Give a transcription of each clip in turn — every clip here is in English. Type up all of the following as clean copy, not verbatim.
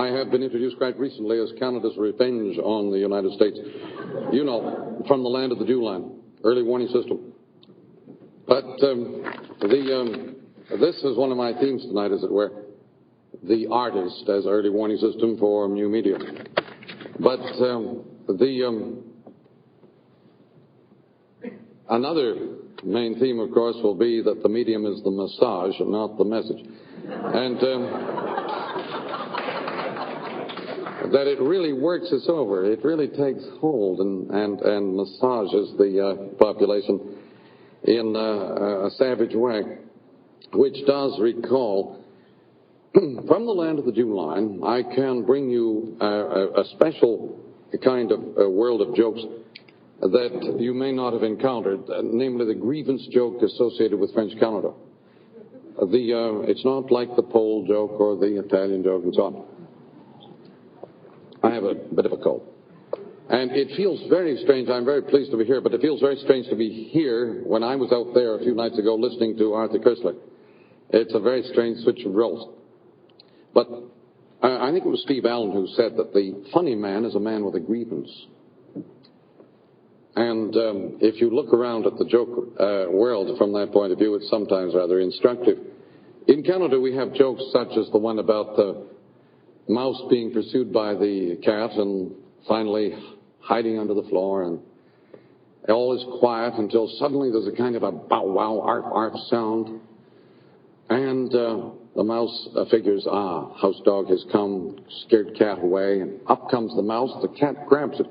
I have been introduced quite recently as Canada's revenge on the United States. You know, from the land of the dew line, early warning system. But this is one of my themes tonight, as it were. The artist as early warning system for new media. But another main theme, of course, will be that the medium is the massage and not the message. And that it really works us over. It really takes hold and massages the population in a savage way, which does recall, from the land of the dew line, I can bring you a special kind of world of jokes that you may not have encountered, namely the grievance joke associated with French Canada. It's not like the Pole joke or the Italian joke and so on. I have a bit of a cold. And it feels very strange. I'm very pleased to be here, but it feels very strange to be here when I was out there a few nights ago listening to Arthur Koestler. It's a very strange switch of roles. But I think it was Steve Allen who said that the funny man is a man with a grievance. And if you look around at the joke world from that point of view, it's sometimes rather instructive. In Canada, we have jokes such as the one about the mouse being pursued by the cat and finally hiding under the floor, and all is quiet until suddenly there's a kind of a bow wow arf arf sound, and the mouse figures, house dog has come, scared cat away, and up comes the mouse. The cat grabs it.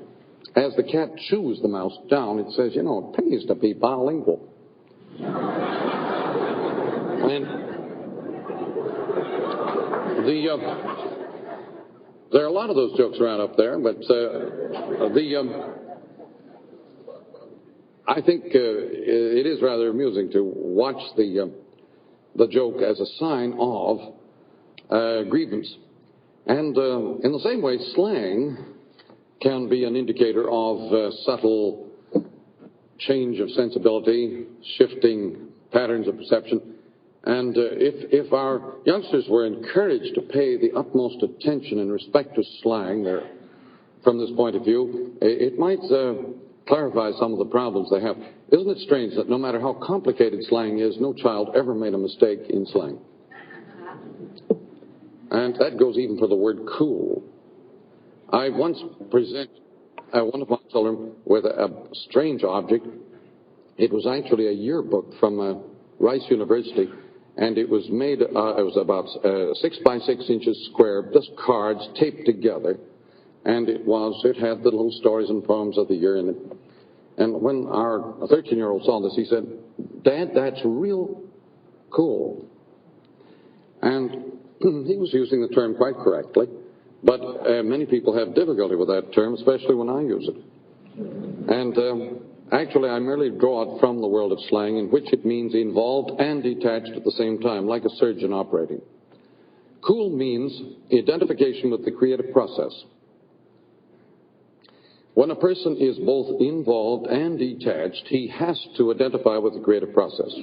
As the cat chews the mouse down, it says, it pays to be bilingual. And there are a lot of those jokes around up there, but I think it is rather amusing to watch the joke as a sign of grievance. And in the same way, slang can be an indicator of subtle change of sensibility, shifting patterns of perception. And if our youngsters were encouraged to pay the utmost attention and respect to slang from this point of view, it might clarify some of the problems they have. Isn't it strange that no matter how complicated slang is, no child ever made a mistake in slang? And that goes even for the word cool. I once presented one of my children with a strange object. It was actually a yearbook from Rice University, and it was made, it was about 6 by 6 inches square, just cards taped together, and it had the little stories and poems of the year in it. And when our 13-year-old saw this, he said, "Dad, that's real cool." And he was using the term quite correctly. But many people have difficulty with that term, especially when I use it. And actually, I merely draw it from the world of slang, in which it means involved and detached at the same time, like a surgeon operating. Cool means identification with the creative process. When a person is both involved and detached, he has to identify with the creative process.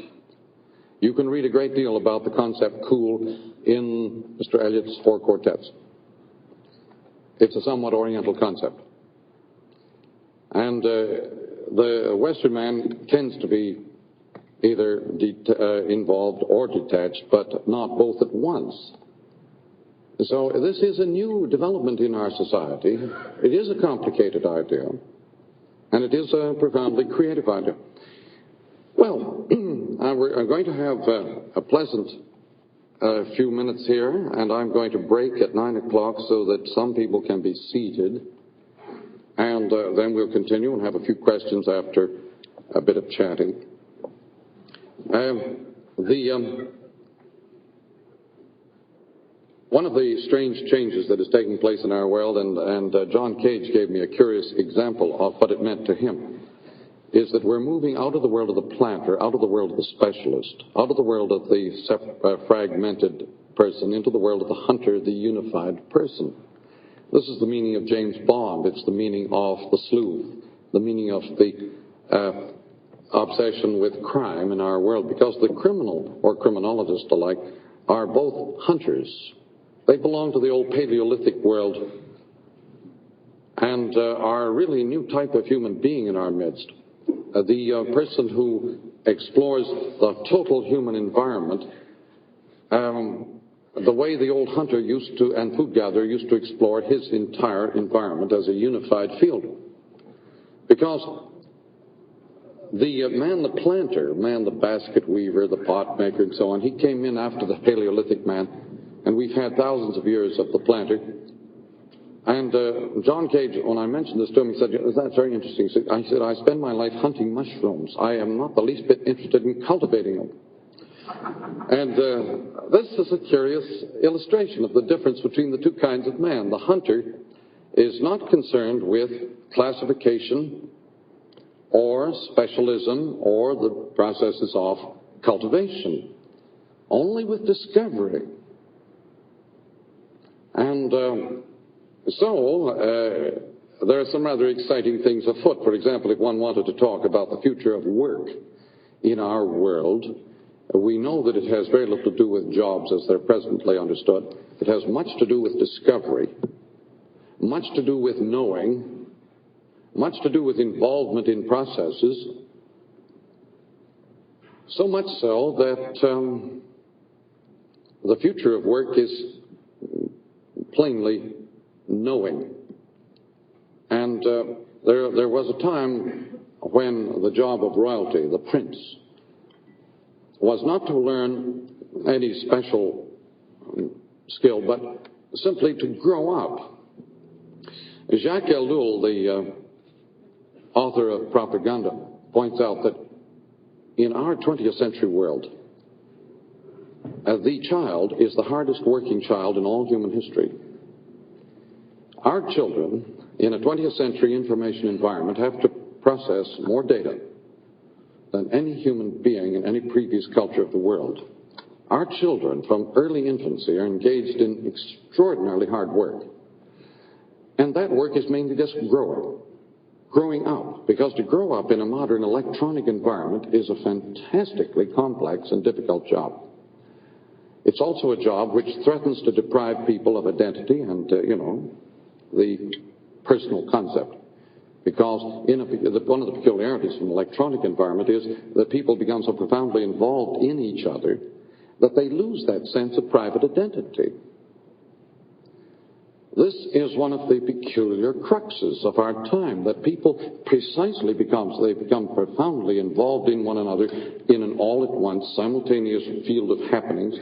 You can read a great deal about the concept cool in Mr. Eliot's Four Quartets. It's a somewhat oriental concept. And the Western man tends to be either involved or detached, but not both at once. So this is a new development in our society. It is a complicated idea, and it is a profoundly creative idea. Well, we're going to have a pleasant few minutes here, and I'm going to break at 9 o'clock so that some people can be seated, and then we'll continue and have a few questions after a bit of chatting. One of the strange changes that is taking place in our world, and John Cage gave me a curious example of what it meant to him, is that we're moving out of the world of the planter, out of the world of the specialist, out of the world of the fragmented person, into the world of the hunter, the unified person. This is the meaning of James Bond. It's the meaning of the sleuth, the meaning of the obsession with crime in our world, because the criminal or criminologist alike are both hunters They belong to the old Paleolithic world and are really a new type of human being in our midst. The person who explores the total human environment, the way the old hunter used to, and food gatherer used to explore his entire environment as a unified field. Because the man, the planter, man, the basket weaver, the pot maker, and so on, he came in after the Paleolithic man, and we've had thousands of years of the planter. And John Cage, when I mentioned this to him, he said, "That's very interesting." I said, "I spend my life hunting mushrooms. I am not the least bit interested in cultivating them." And this is a curious illustration of the difference between the two kinds of man. The hunter is not concerned with classification or specialism or the processes of cultivation, only with discovery. And so there are some rather exciting things afoot. For example, if one wanted to talk about the future of work in our world, we know that it has very little to do with jobs as they're presently understood. It has much to do with discovery, much to do with knowing, much to do with involvement in processes, so much so that the future of work is plainly knowing. And there was a time when the job of royalty, the prince, was not to learn any special skill, but simply to grow up. Jacques Ellul, the author of Propaganda, points out that in our 20th century world, the child is the hardest working child in all human history. Our children, in a 20th century information environment, have to process more data than any human being in any previous culture of the world. Our children, from early infancy, are engaged in extraordinarily hard work. And that work is mainly just growing up. Because to grow up in a modern electronic environment is a fantastically complex and difficult job. It's also a job which threatens to deprive people of identity and, the personal concept. Because one of the peculiarities of an electronic environment is that people become so profoundly involved in each other that they lose that sense of private identity. This is one of the peculiar cruxes of our time, that people precisely they become profoundly involved in one another in an all-at-once, simultaneous field of happenings,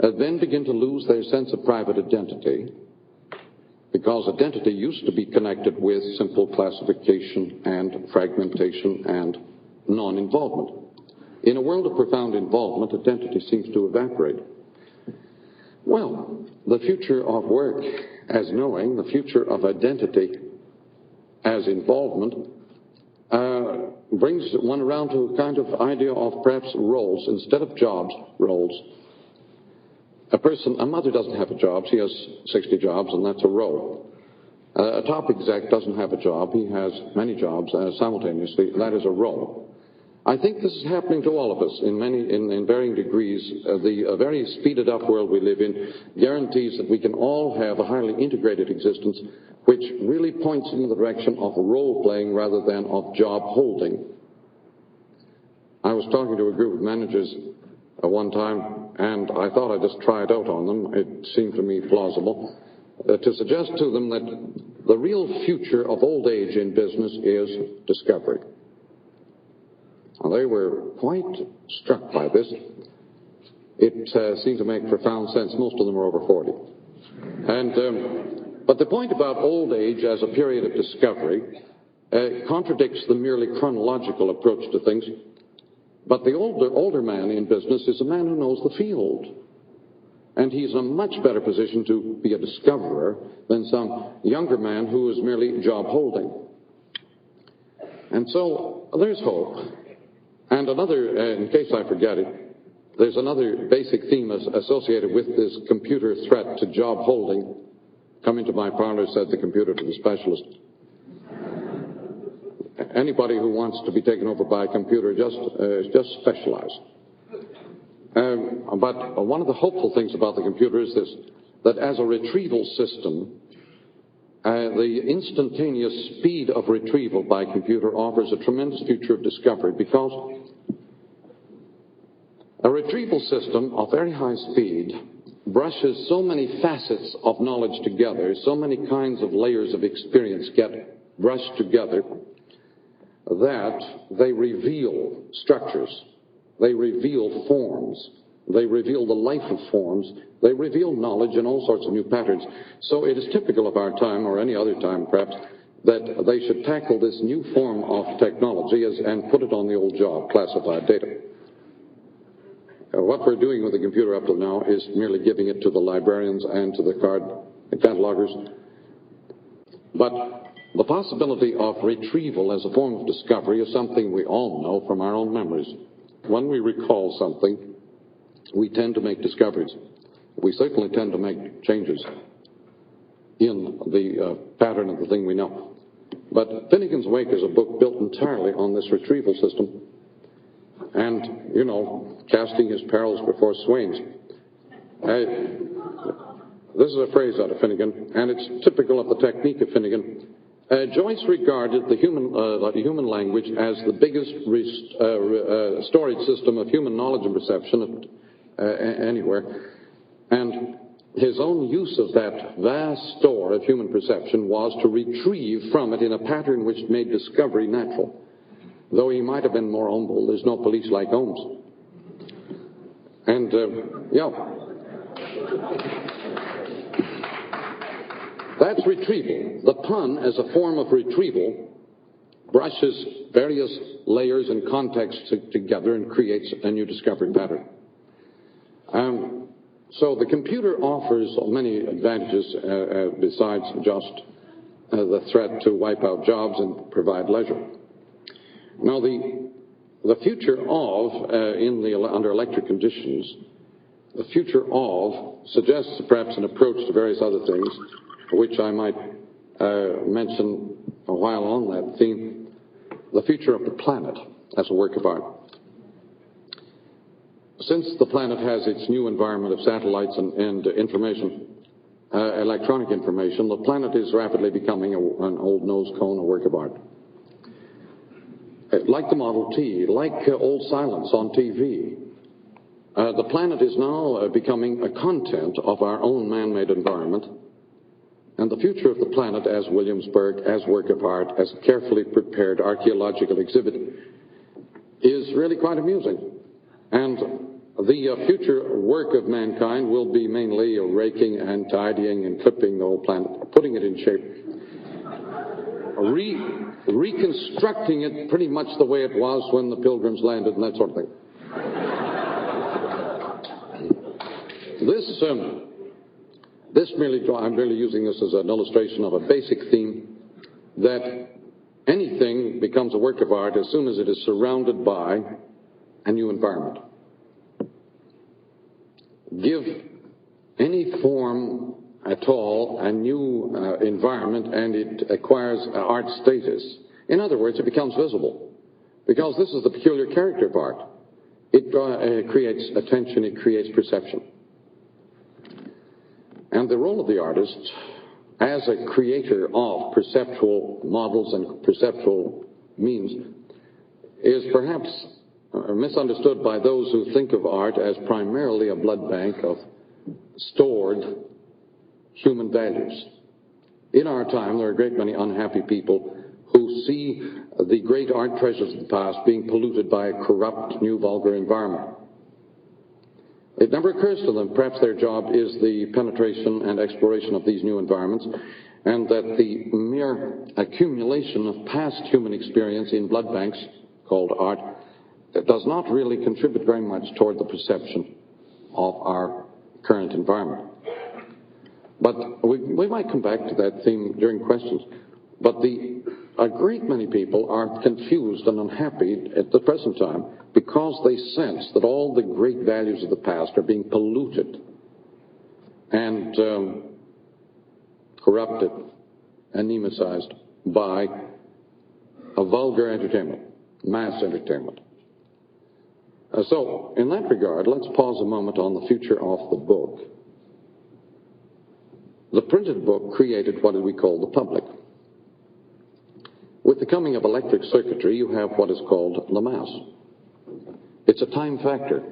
then begin to lose their sense of private identity, because identity used to be connected with simple classification and fragmentation and non-involvement. In a world of profound involvement, identity seems to evaporate. Well, the future of work as knowing, the future of identity as involvement, brings one around to a kind of idea of perhaps roles, instead of jobs, roles. A mother doesn't have a job. She has 60 jobs, and that's a role. A top exec doesn't have a job. He has many jobs simultaneously. That is a role. I think this is happening to all of us in varying degrees. The very speeded up world we live in guarantees that we can all have a highly integrated existence, which really points in the direction of role playing rather than of job holding. I was talking to a group of managers one time, and I thought I'd just try it out on them. It seemed to me plausible to suggest to them that the real future of old age in business is discovery. Well, they were quite struck by this. It seemed to make profound sense. Most of them are over 40. But the point about old age as a period of discovery contradicts the merely chronological approach to things. But the older man in business is a man who knows the field. And he's in a much better position to be a discoverer than some younger man who is merely job holding. And so there's hope. And another, in case I forget it, there's another basic theme associated with this computer threat to job holding. Come into my parlor, said the computer to the specialist. Anybody who wants to be taken over by a computer just specialize. But one of the hopeful things about the computer is this. that as a retrieval system, the instantaneous speed of retrieval by computer offers a tremendous future of discovery, because a retrieval system of very high speed brushes so many facets of knowledge together, so many kinds of layers of experience get brushed together, that they reveal structures, they reveal forms, they reveal the life of forms, they reveal knowledge in all sorts of new patterns. So it is typical of our time, or any other time perhaps, that they should tackle this new form of technology and put it on the old job, classified data. What we're doing with the computer up till now is merely giving it to the librarians and to the catalogers. But the possibility of retrieval as a form of discovery is something we all know from our own memories. When we recall something, we tend to make discoveries. We certainly tend to make changes in the pattern of the thing we know. But Finnegan's Wake is a book built entirely on this retrieval system. And, you know, casting his perils before swains. This is a phrase out of Finnegan, and it's typical of the technique of Finnegan. Joyce regarded the human language as the biggest storage system of human knowledge and perception anywhere. And his own use of that vast store of human perception was to retrieve from it in a pattern which made discovery natural. Though he might have been more humble, there's no police like Holmes. And, that's retrieval. The pun, as a form of retrieval, brushes various layers and contexts together and creates a new discovery pattern. So the computer offers many advantages besides just the threat to wipe out jobs and provide leisure. Now, the future of, under electric conditions, the future of suggests perhaps an approach to various other things, which I might mention a while on that theme. The future of the planet as a work of art. Since the planet has its new environment of satellites and information, electronic information, the planet is rapidly becoming an old nose cone, a work of art. Like the Model T, like old silence on TV, the planet is now becoming a content of our own man-made environment. And the future of the planet as Williamsburg, as work of art, as a carefully prepared archaeological exhibit is really quite amusing. And the future work of mankind will be mainly raking and tidying and clipping the whole planet, putting it in shape, reconstructing it pretty much the way it was when the Pilgrims landed and that sort of thing. I'm merely using this as an illustration of a basic theme, that anything becomes a work of art as soon as it is surrounded by a new environment. Give any form at all a new environment and it acquires art status. In other words, it becomes visible. Because this is the peculiar character of art. It creates attention, it creates perception. And the role of the artist as a creator of perceptual models and perceptual means is perhaps misunderstood by those who think of art as primarily a blood bank of stored human values. In our time, there are a great many unhappy people who see the great art treasures of the past being polluted by a corrupt, new, vulgar environment. It never occurs to them perhaps their job is the penetration and exploration of these new environments, and that the mere accumulation of past human experience in blood banks called art does not really contribute very much toward the perception of our current environment. But we might come back to that theme during questions. But a great many people are confused and unhappy at the present time because they sense that all the great values of the past are being polluted and corrupted, anemicized by a vulgar entertainment, mass entertainment. So, in that regard, let's pause a moment on the future of the book. the printed book created what we call the public. With the coming of electric circuitry, you have what is called the mass. It's a time factor.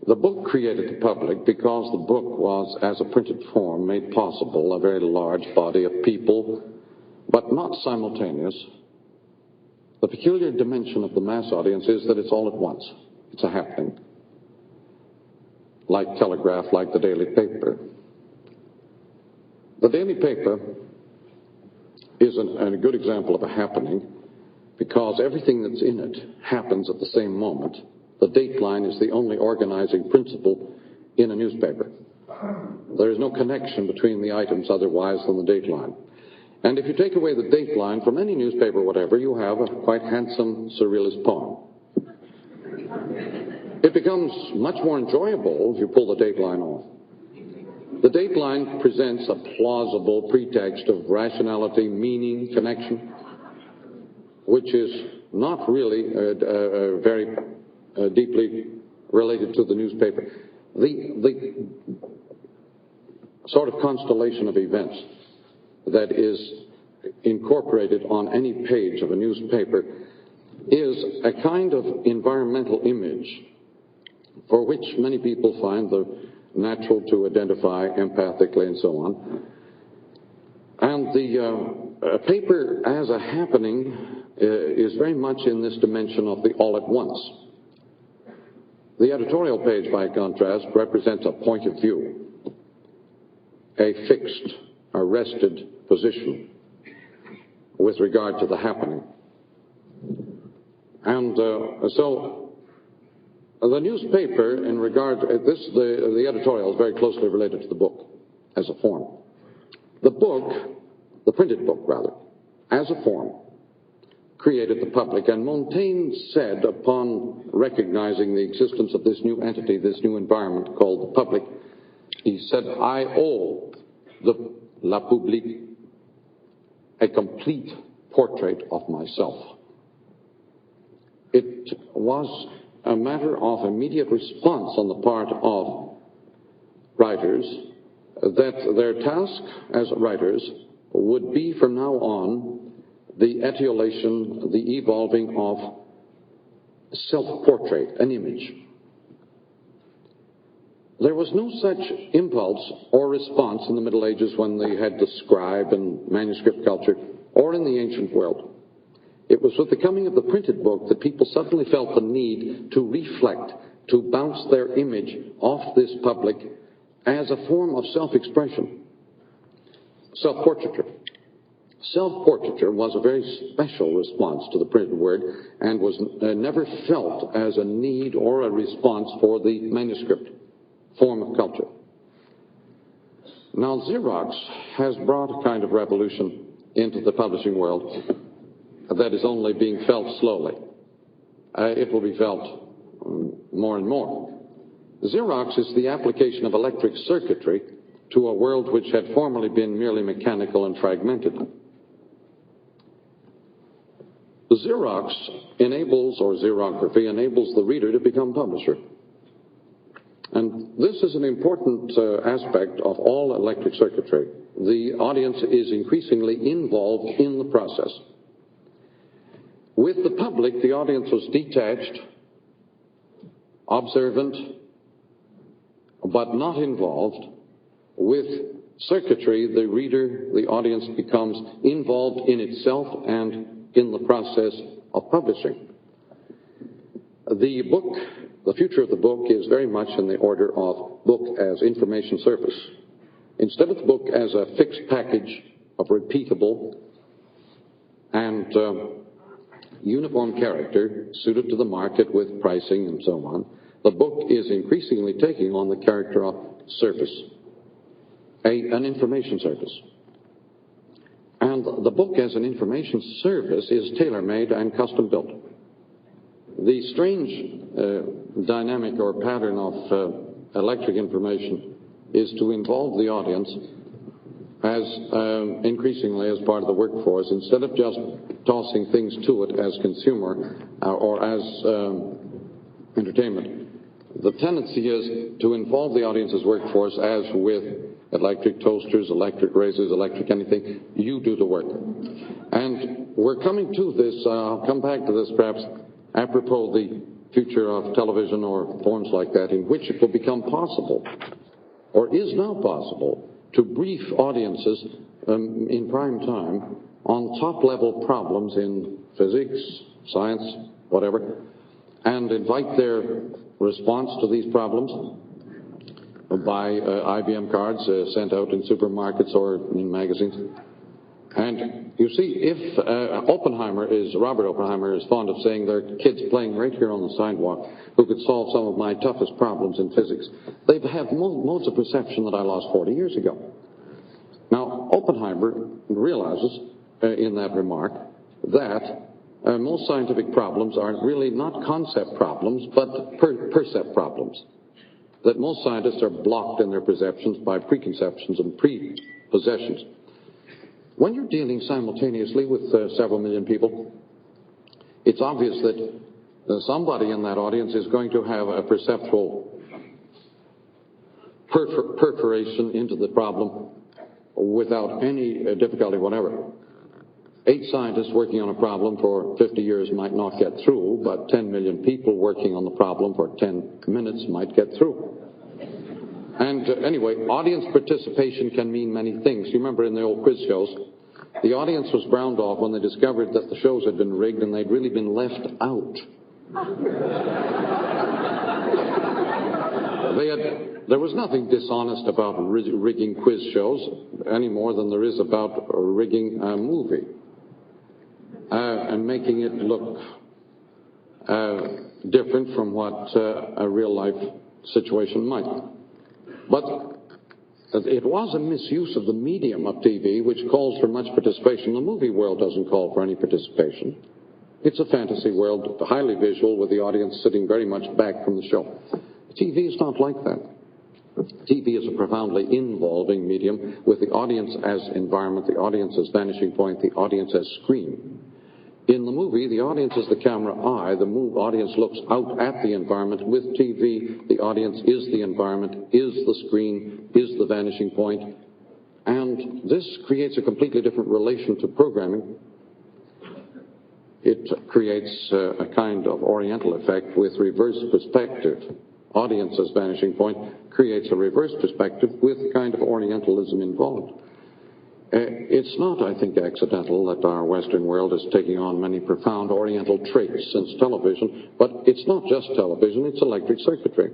The book created the public because the book was, as a printed form, made possible a very large body of people, but not simultaneous. The peculiar dimension of the mass audience is that it's all at once. It's a happening. Like telegraph, like the daily paper. The daily paper is a good example of a happening because everything that's in it happens at the same moment. The date line is the only organizing principle in a newspaper. There is no connection between the items otherwise than the date line. And if you take away the date line from any newspaper, whatever, you have a quite handsome surrealist poem. It becomes much more enjoyable if you pull the date line off. The date line presents a plausible pretext of rationality, meaning, connection, which is not really very deeply related to the newspaper. The sort of constellation of events that is incorporated on any page of a newspaper is a kind of environmental image for which many people find the natural to identify empathically and so on. And the paper as a happening is very much in this dimension of the all at once. The editorial page, by contrast, represents a point of view, a fixed, arrested position with regard to the happening. And so the newspaper, in regard to this, the editorial is very closely related to the book as a form. The book, the printed book rather, as a form, created the public. And Montaigne said, upon recognizing the existence of this new entity, this new environment called the public, he said, I owe the la publique a complete portrait of myself. It was a matter of immediate response on the part of writers that their task as writers would be from now on the etiolation, the evolving of self-portrait, an image. There was no such impulse or response in the Middle Ages when they had the scribe and manuscript culture, or in the ancient world. It was with the coming of the printed book that people suddenly felt the need to reflect, to bounce their image off this public as a form of self-expression, self-portraiture. Self-portraiture was a very special response to the printed word and was never felt as a need or a response for the manuscript form of culture. Now, Xerox has brought a kind of revolution into the publishing world that is only being felt slowly. It will be felt more and more. Xerox is the application of electric circuitry to a world which had formerly been merely mechanical and fragmented. Xerox enables, or xerography enables, the reader to become publisher. And this is an important aspect of all electric circuitry. The audience is increasingly involved in the process. With the public, the audience was detached, observant, but not involved. With circuitry, the reader, the audience becomes involved in itself and in the process of publishing. The book, the future of the book, is very much in the order of book as information service. Instead of the book as a fixed package of repeatable and uniform character suited to the market with pricing and so on, the book is increasingly taking on the character of service, an information service. And the book as an information service is tailor-made and custom-built. The strange dynamic or pattern of electric information is to involve the audience as increasingly as part of the workforce, instead of just tossing things to it as consumer or as entertainment. The tendency is to involve the audience's workforce as with electric toasters, electric razors, electric anything. You do the work. And we're coming to this, I'll come back to this perhaps apropos the future of television or forms like that, in which it will become possible, or is now possible, to brief audiences in prime time on top-level problems in physics, science, whatever, and invite their response to these problems by IBM cards sent out in supermarkets or in magazines. And you see, if Robert Oppenheimer is fond of saying there are kids playing right here on the sidewalk who could solve some of my toughest problems in physics. They have modes of perception that I lost 40 years ago. Now, Oppenheimer realizes in that remark that most scientific problems are really not concept problems, but percept problems. That most scientists are blocked in their perceptions by preconceptions and prepossessions. When you're dealing simultaneously with several million people, it's obvious that somebody in that audience is going to have a perceptual perforation into the problem without any difficulty whatever. 8 scientists working on a problem for 50 years might not get through, but 10 million people working on the problem for 10 minutes might get through. And anyway, audience participation can mean many things. You remember in the old quiz shows, the audience was browned off when they discovered that the shows had been rigged and they'd really been left out. There was nothing dishonest about rigging quiz shows any more than there is about rigging a movie and making it look different from what a real-life situation might. But it was a misuse of the medium of TV, which calls for much participation. The movie world doesn't call for any participation. It's a fantasy world, highly visual, with the audience sitting very much back from the show. TV is not like that. TV is a profoundly involving medium with the audience as environment, the audience as vanishing point, the audience as screen. In the movie, the audience is the camera eye. The audience looks out at the environment. With TV, the audience is the environment, is the screen, is the vanishing point. And this creates a completely different relation to programming. It creates a kind of oriental effect with reverse perspective. Audience as vanishing point creates a reverse perspective with kind of orientalism involved. It's not, I think, accidental that our Western world is taking on many profound Oriental traits since television, but it's not just television, it's electric circuitry.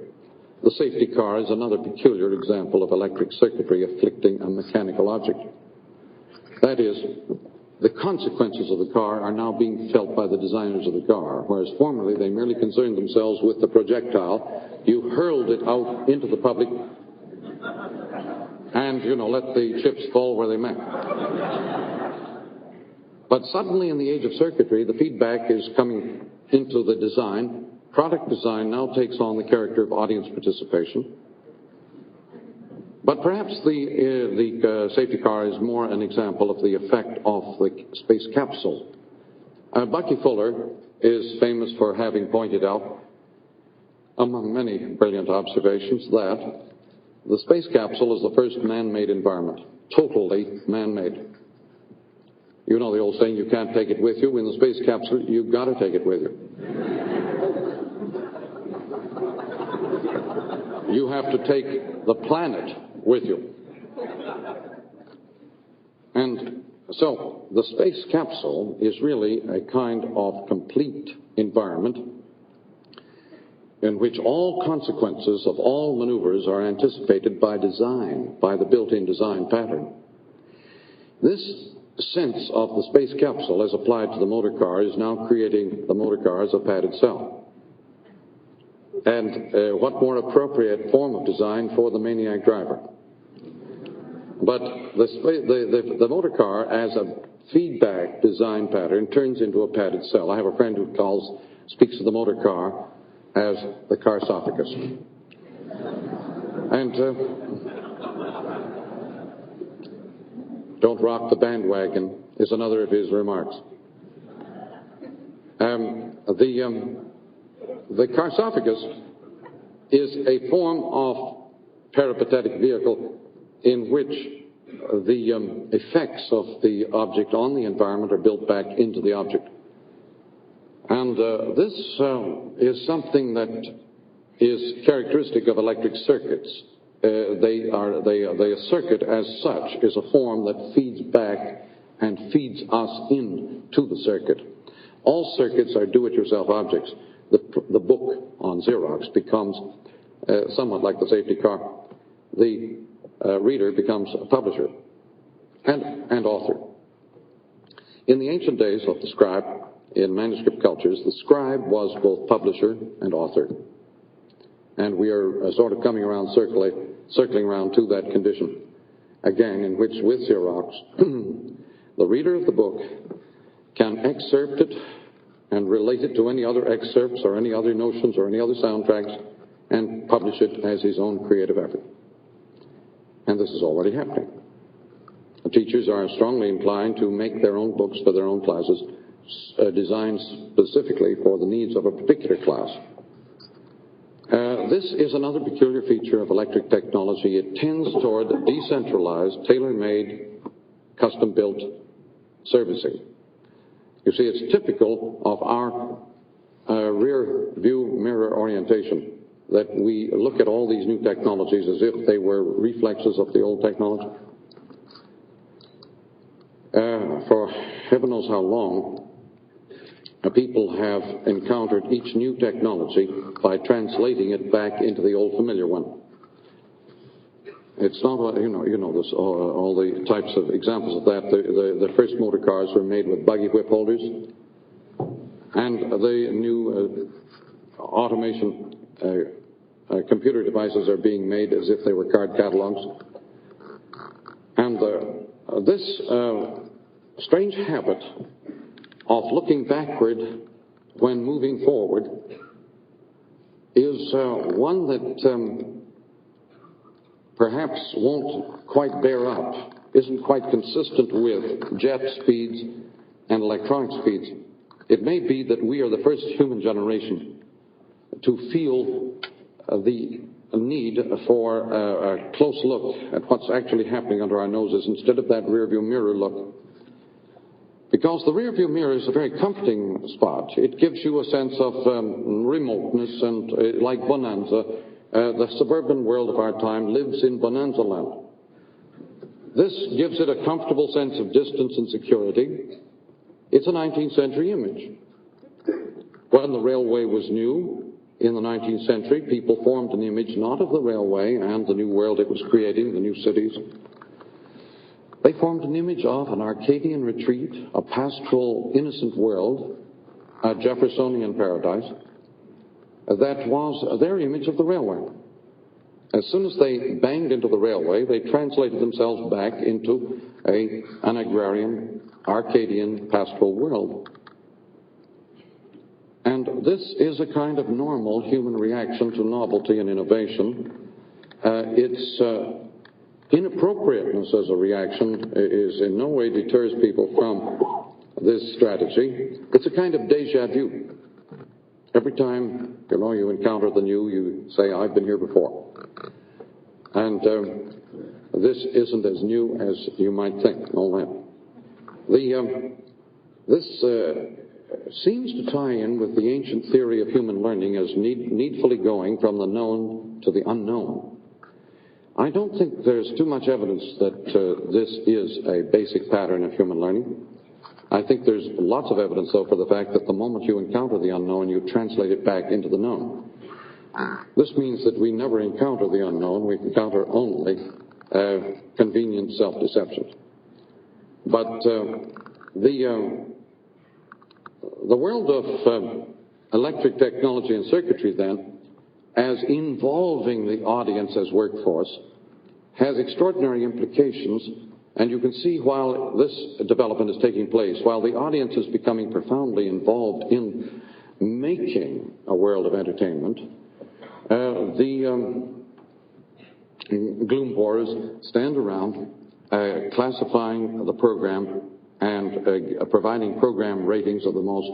The safety car is another peculiar example of electric circuitry afflicting a mechanical object. That is, the consequences of the car are now being felt by the designers of the car, whereas formerly they merely concerned themselves with the projectile. You hurled it out into the public and, let the chips fall where they may. But suddenly in the age of circuitry, the feedback is coming into the design. Product design now takes on the character of audience participation. But perhaps the safety car is more an example of the effect of the space capsule. Bucky Fuller is famous for having pointed out, among many brilliant observations, that the space capsule is the first man-made environment, totally man-made. You know the old saying, you can't take it with you. In the space capsule, you've got to take it with you. You have to take the planet with you. And so the space capsule is really a kind of complete environment in which all consequences of all maneuvers are anticipated by design, by the built-in design pattern. This sense of the space capsule as applied to the motor car is now creating the motor car as a padded cell. And what more appropriate form of design for the maniac driver? But the motor car as a feedback design pattern turns into a padded cell. I have a friend who speaks of the motor car as the carsophagus. And don't rock the bandwagon is another of his remarks. The carsophagus is a form of peripatetic vehicle in which the effects of the object on the environment are built back into the object. And this is something that is characteristic of electric circuits. A circuit as such is a form that feeds back and feeds us into the circuit. All circuits are do-it-yourself objects. The book on Xerox becomes somewhat like the safety car. The reader becomes a publisher and author. In the ancient days of the scribe, in manuscript cultures, the scribe was both publisher and author. And we are sort of coming around, circling around to that condition, again, in which with Xerox, the reader of the book can excerpt it and relate it to any other excerpts or any other notions or any other soundtracks and publish it as his own creative effort. And this is already happening. The teachers are strongly inclined to make their own books for their own classes, designed specifically for the needs of a particular class. This is another peculiar feature of electric technology. It tends toward decentralized, tailor-made, custom-built servicing. You see, it's typical of our rear view mirror orientation that we look at all these new technologies as if they were reflexes of the old technology. For heaven knows how long, people have encountered each new technology by translating it back into the old familiar one. It's not, you know this, all the types of examples of that. The first motor cars were made with buggy whip holders, and the new automation computer devices are being made as if they were card catalogs. And this strange habit of looking backward when moving forward is one that perhaps won't quite bear up, isn't quite consistent with jet speeds and electronic speeds. It may be that we are the first human generation to feel the need for a close look at what's actually happening under our noses instead of that rearview mirror look. Because the rearview mirror is a very comforting spot. It gives you a sense of remoteness and, like Bonanza, the suburban world of our time lives in Bonanza land. This gives it a comfortable sense of distance and security. It's a 19th century image. When the railway was new, in the 19th century, people formed an image not of the railway and the new world it was creating, the new cities. They formed an image of an Arcadian retreat, a pastoral, innocent world, a Jeffersonian paradise, that was their image of the railway. As soon as they banged into the railway, they translated themselves back into an agrarian, Arcadian, pastoral world. And this is a kind of normal human reaction to novelty and innovation. Its inappropriateness as a reaction is in no way deters people from this strategy. It's a kind of déjà vu. Every time you encounter the new, you say, I've been here before. And this isn't as new as you might think, all that. This seems to tie in with the ancient theory of human learning as needfully going from the known to the unknown. I don't think there's too much evidence that this is a basic pattern of human learning. I think there's lots of evidence, though, for the fact that the moment you encounter the unknown, you translate it back into the known. This means that we never encounter the unknown. We encounter only convenient self-deception. But the world of electric technology and circuitry, then, as involving the audience as workforce, has extraordinary implications. And you can see while this development is taking place, while the audience is becoming profoundly involved in making a world of entertainment, the gloom whores stand around classifying the program and providing program ratings of the most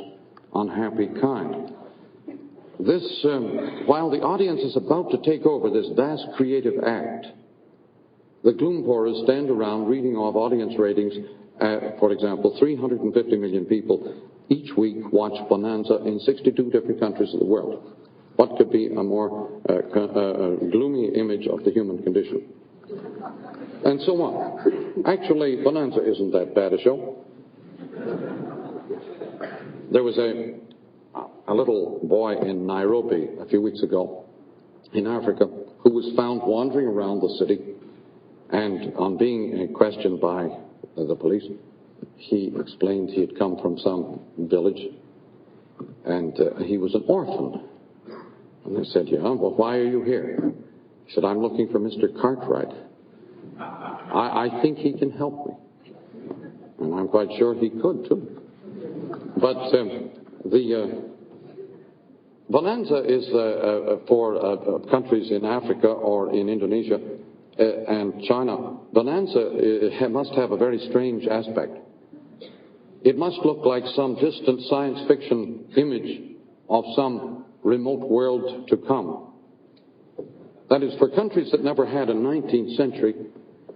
unhappy kind. This, while the audience is about to take over this vast creative act, the gloom pourers stand around reading off audience ratings. For example, 350 million people each week watch Bonanza in 62 different countries of the world. What could be a more gloomy image of the human condition? And so on. Actually, Bonanza isn't that bad a show. There was a little boy in Nairobi a few weeks ago in Africa who was found wandering around the city, and on being questioned by the police, he explained he had come from some village, and he was an orphan. And they said, yeah, well, why are you here? He said, I'm looking for Mr. Cartwright. I think he can help me. And I'm quite sure he could, too. But the Bonanza is for countries in Africa or in Indonesia and China. Bonanza must have a very strange aspect. It must look like some distant science fiction image of some remote world to come. That is, for countries that never had a 19th century,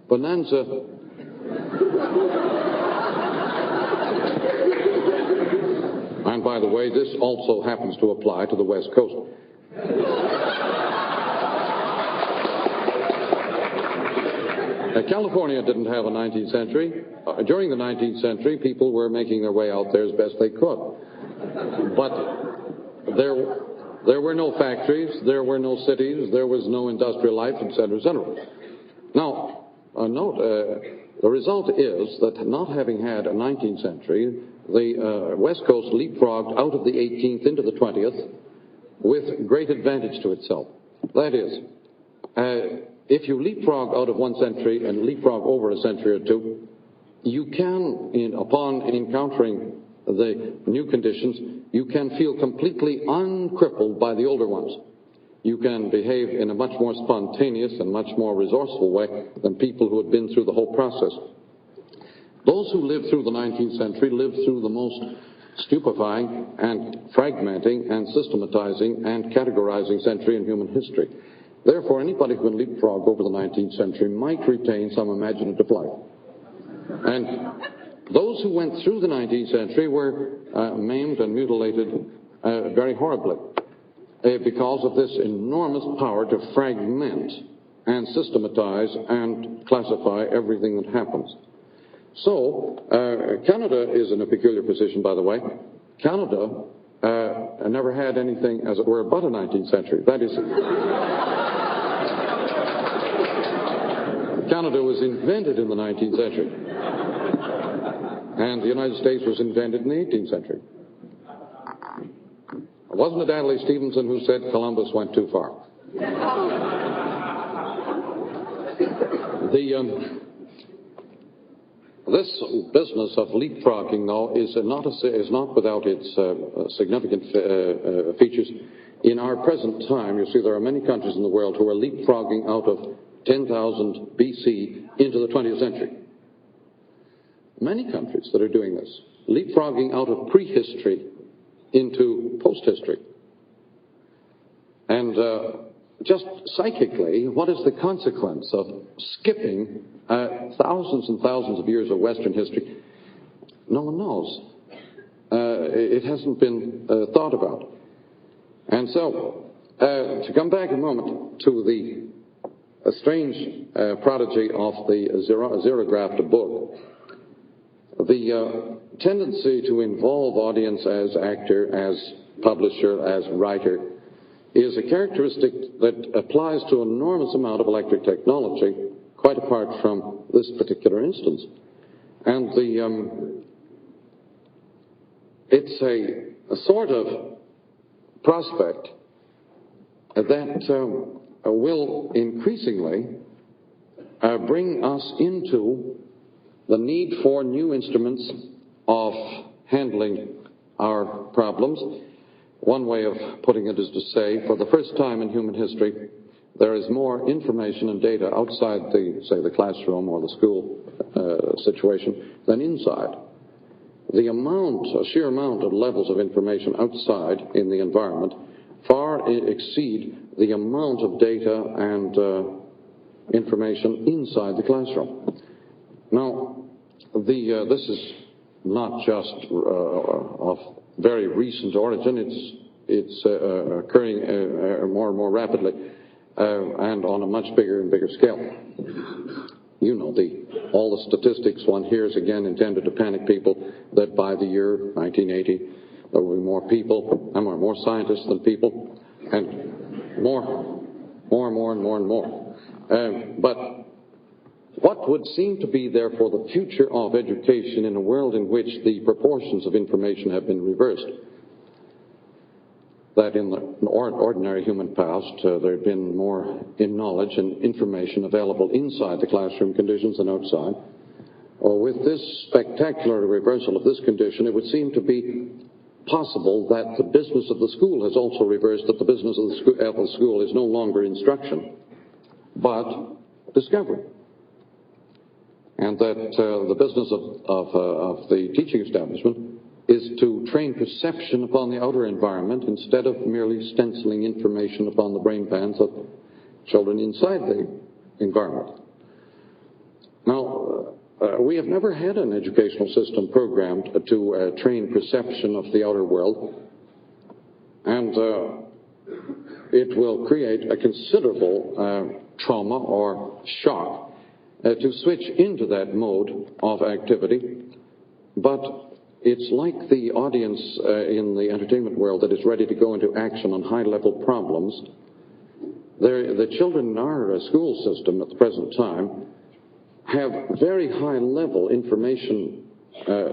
Bonanza and by the way, this also happens to apply to the West Coast. California didn't have a 19th century. During the 19th century, people were making their way out there as best they could. But there were no factories, there were no cities, there was no industrial life, etc., etc. Now, note, the result is that not having had a 19th century, the West Coast leapfrogged out of the 18th into the 20th with great advantage to itself. That is, if you leapfrog out of one century and leapfrog over a century or two, you can, upon encountering the new conditions, you can feel completely uncrippled by the older ones. You can behave in a much more spontaneous and much more resourceful way than people who had been through the whole process. Those who lived through the 19th century lived through the most stupefying and fragmenting and systematizing and categorizing century in human history. Therefore, anybody who can leapfrog over the 19th century might retain some imaginative life. And those who went through the 19th century were maimed and mutilated very horribly because of this enormous power to fragment and systematize and classify everything that happens. So, Canada is in a peculiar position, by the way. Canada never had anything, as it were, but a 19th century. That is, Canada was invented in the 19th century. And the United States was invented in the 18th century. Wasn't it Adlai Stevenson who said Columbus went too far? This business of leapfrogging, though, is not without its significant features. In our present time, you see, there are many countries in the world who are leapfrogging out of 10,000 BC into the 20th century. Many countries that are doing this, leapfrogging out of prehistory into post-history. And just psychically, what is the consequence of skipping thousands and thousands of years of Western history? No one knows. It hasn't been thought about. And so, to come back a moment to the strange prodigy of the xerographed book, the tendency to involve audience as actor, as publisher, as writer, is a characteristic that applies to an enormous amount of electric technology, quite apart from this particular instance. And it's a sort of prospect that will increasingly bring us into the need for new instruments of handling our problems. One way of putting it is to say, for the first time in human history, there is more information and data outside the classroom or the school situation than inside. The sheer amount of levels of information outside in the environment far exceed the amount of data and information inside the classroom. Now, this is not just of very recent origin. It's occurring more and more rapidly and on a much bigger and bigger scale. You know, all the statistics one hears again intended to panic people that by the year 1980 there will be more people, more scientists than people, and more. But what would seem to be, therefore, the future of education in a world in which the proportions of information have been reversed? That in the ordinary human past, there had been more in knowledge and information available inside the classroom conditions than outside. With this spectacular reversal of this condition, it would seem to be possible that the business of the school has also reversed, that the business of the school is no longer instruction, but discovery. And that the business of the teaching establishment is to train perception upon the outer environment instead of merely stenciling information upon the brain pans of children inside the environment. Now, we have never had an educational system programmed to train perception of the outer world, and it will create a considerable trauma or shock to switch into that mode of activity. But it's like the audience in the entertainment world that is ready to go into action on high-level problems. The children in our school system at the present time have very high-level information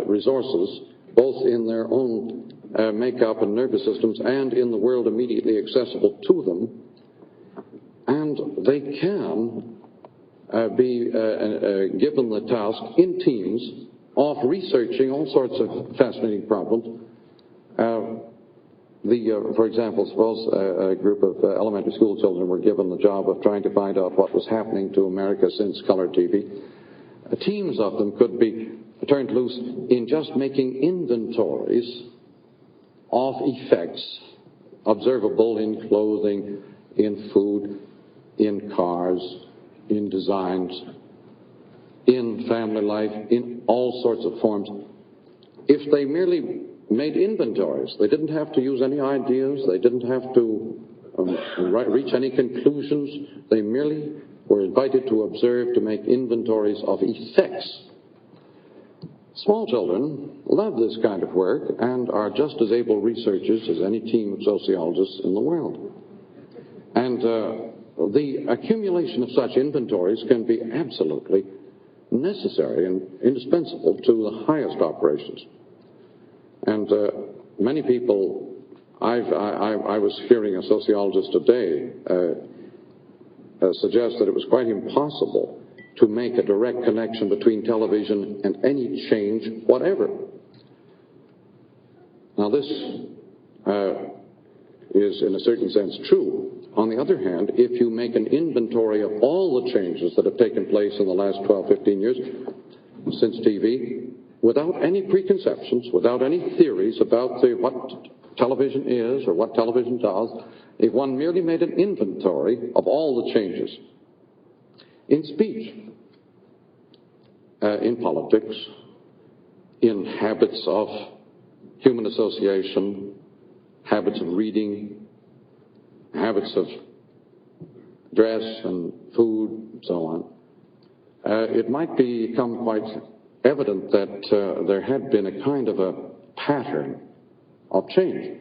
resources, both in their own makeup and nervous systems and in the world immediately accessible to them. And they can be given the task in teams of researching all sorts of fascinating problems. For example, suppose a group of elementary school children were given the job of trying to find out what was happening to America since color TV. Teams of them could be turned loose in just making inventories of effects observable in clothing, in food, in cars, in designs, in family life, in all sorts of forms. If they merely made inventories, they didn't have to use any ideas, they didn't have to reach any conclusions, they merely were invited to observe, to make inventories of effects. Small children love this kind of work and are just as able researchers as any team of sociologists in the world. And the accumulation of such inventories can be absolutely necessary and indispensable to the highest operations. And many people, I was hearing a sociologist today suggest that it was quite impossible to make a direct connection between television and any change whatever. Now this is in a certain sense true. On the other hand, if you make an inventory of all the changes that have taken place in the last 12, 15 years since TV, without any preconceptions, without any theories about what television is or what television does, if one merely made an inventory of all the changes in speech, in politics, in habits of human association, habits of reading, habits of dress and food, and so on, it might become quite evident that there had been a kind of a pattern of change.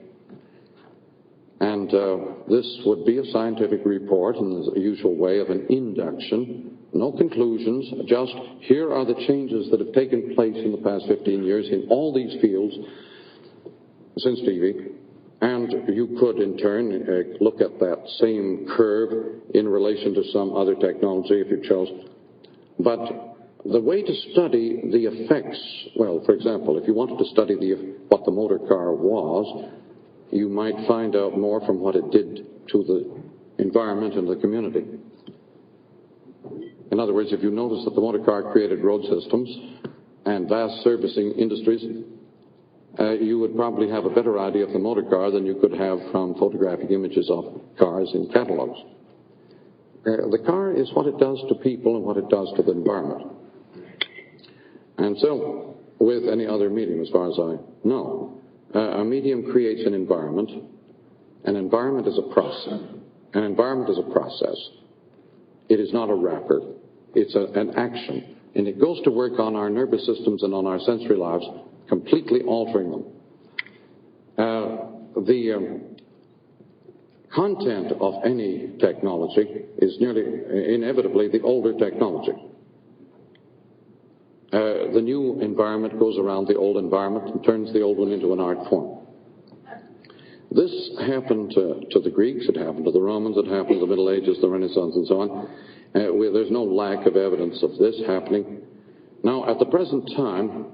And this would be a scientific report in the usual way of an induction, no conclusions, just here are the changes that have taken place in the past 15 years in all these fields since TV. And you could, in turn, look at that same curve in relation to some other technology if you chose. But the way to study the effects, well, for example, if you wanted to study what the motor car was, you might find out more from what it did to the environment and the community. In other words, if you notice that the motor car created road systems and vast servicing industries, you would probably have a better idea of the motor car than you could have from photographic images of cars in catalogs. The car is what it does to people and what it does to the environment. And so, with any other medium, as far as I know, a medium creates an environment. An environment is a process. An environment is a process. It is not a wrapper. It's an action. And it goes to work on our nervous systems and on our sensory lives, completely altering them. The content of any technology is nearly inevitably the older technology. The new environment goes around the old environment and turns the old one into an art form. This happened to the Greeks, it happened to the Romans, it happened to the Middle Ages, the Renaissance, and so on. There's no lack of evidence of this happening. Now, at the present time,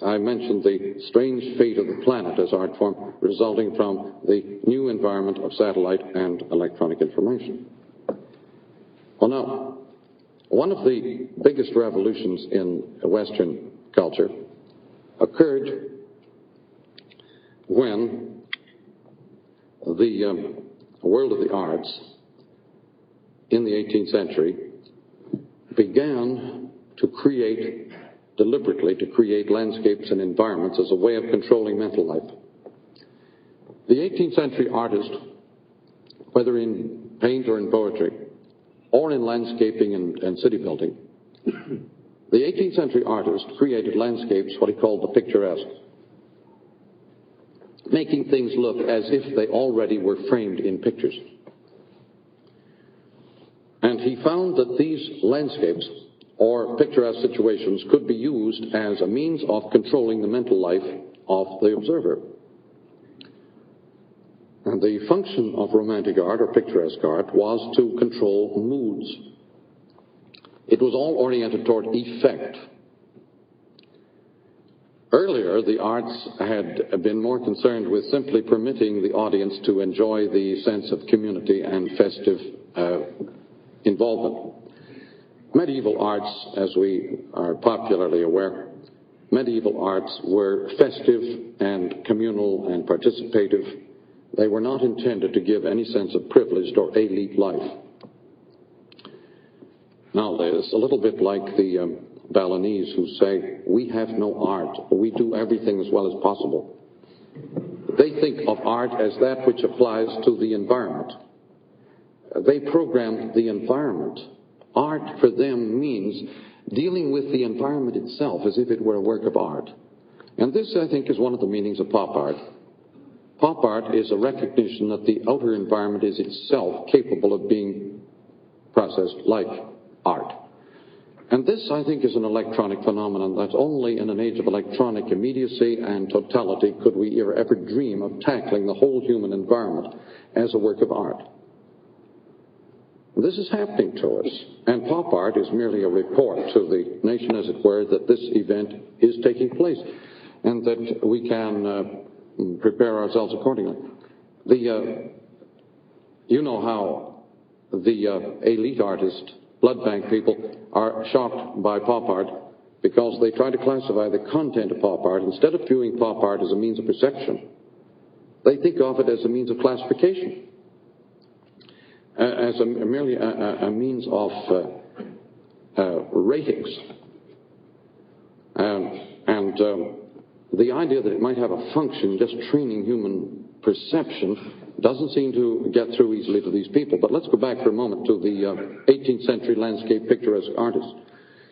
I mentioned the strange fate of the planet as art form resulting from the new environment of satellite and electronic information. Well, now, one of the biggest revolutions in Western culture occurred when the world of the arts in the 18th century began to deliberately create landscapes and environments as a way of controlling mental life. The 18th century artist, whether in paint or in poetry, or in landscaping and city building, the 18th century artist created landscapes, what he called the picturesque, making things look as if they already were framed in pictures. And he found that these landscapes, or picturesque situations, could be used as a means of controlling the mental life of the observer. And the function of romantic art, or picturesque art, was to control moods. It was all oriented toward effect. Earlier, the arts had been more concerned with simply permitting the audience to enjoy the sense of community and festive involvement. Medieval arts, as we are popularly aware, medieval arts were festive and communal and participative. They were not intended to give any sense of privileged or elite life. Now, it's a little bit like the Balinese who say, we have no art, we do everything as well as possible. They think of art as that which applies to the environment. They programmed the environment. Art for them means dealing with the environment itself as if it were a work of art. And this, I think, is one of the meanings of pop art. Pop art is a recognition that the outer environment is itself capable of being processed like art. And this, I think, is an electronic phenomenon that only in an age of electronic immediacy and totality could we ever dream of tackling the whole human environment as a work of art. This is happening to us, and pop art is merely a report to the nation, as it were, that this event is taking place, and that we can prepare ourselves accordingly. You know how the elite artists, blood bank people, are shocked by pop art because they try to classify the content of pop art. Instead of viewing pop art as a means of perception, they think of it as a means of classification. As merely a means of ratings. The idea that it might have a function just training human perception doesn't seem to get through easily to these people. But let's go back for a moment to the 18th century landscape picturesque artist.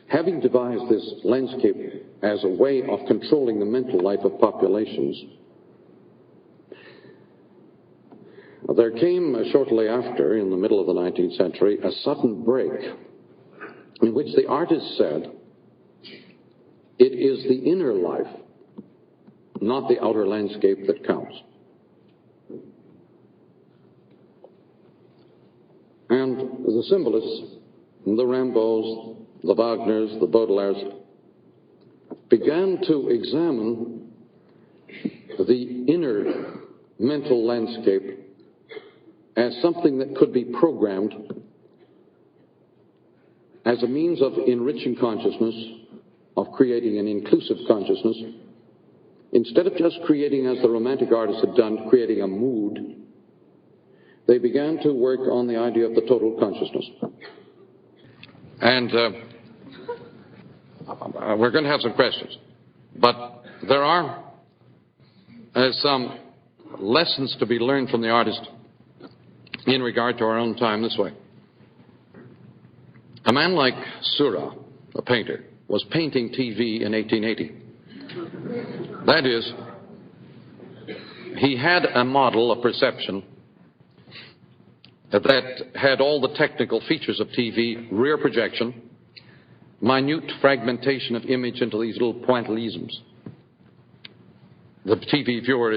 Having devised this landscape as a way of controlling the mental life of populations, there came shortly after, in the middle of the 19th century, a sudden break in which the artist said, it is the inner life, not the outer landscape, that counts. And the symbolists, the Rambos, the Wagners, the Baudelaires, began to examine the inner mental landscape as something that could be programmed as a means of enriching consciousness, of creating an inclusive consciousness, instead of just creating, as the romantic artists had done, creating a mood. they began to work on the idea of the total consciousness. And we're going to have some questions. But there are some lessons to be learned from the artist in regard to our own time this way. A man like Seurat, a painter, was painting TV in 1880. That is, he had a model of perception that had all the technical features of TV, rear projection, minute fragmentation of image into these little pointillisms. The TV viewer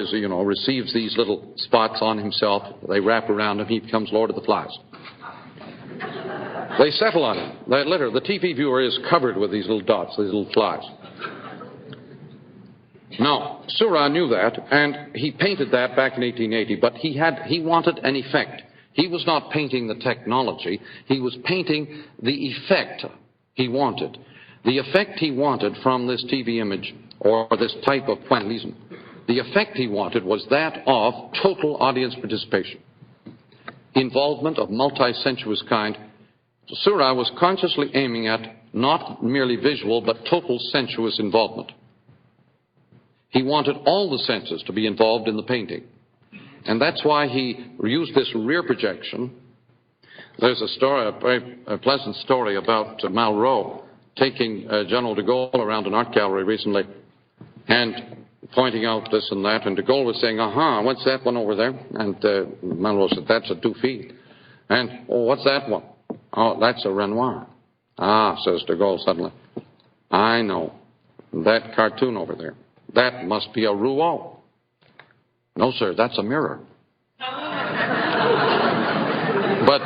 receives these little spots on himself. They wrap around him. He becomes Lord of the Flies. They settle on him. The TV viewer is covered with these little dots, these little flies. Now, Seurat knew that, and he painted that back in 1880, but he wanted an effect. He was not painting the technology. He was painting the effect he wanted. The effect he wanted from this TV image, or this type of pointillism, the effect he wanted was that of total audience participation, involvement of multi-sensuous kind. Seurat was consciously aiming at not merely visual, but total sensuous involvement. He wanted all the senses to be involved in the painting. And that's why he used this rear projection. There's a story, a pleasant story about Malraux taking General de Gaulle around an art gallery recently and pointing out this and that. And de Gaulle was saying, what's that one over there? And Malraux said, that's a Dufy. And, what's that one? Oh, that's a Renoir. Says de Gaulle suddenly. I know. That cartoon over there. That must be a Rouault. No, sir, that's a mirror. But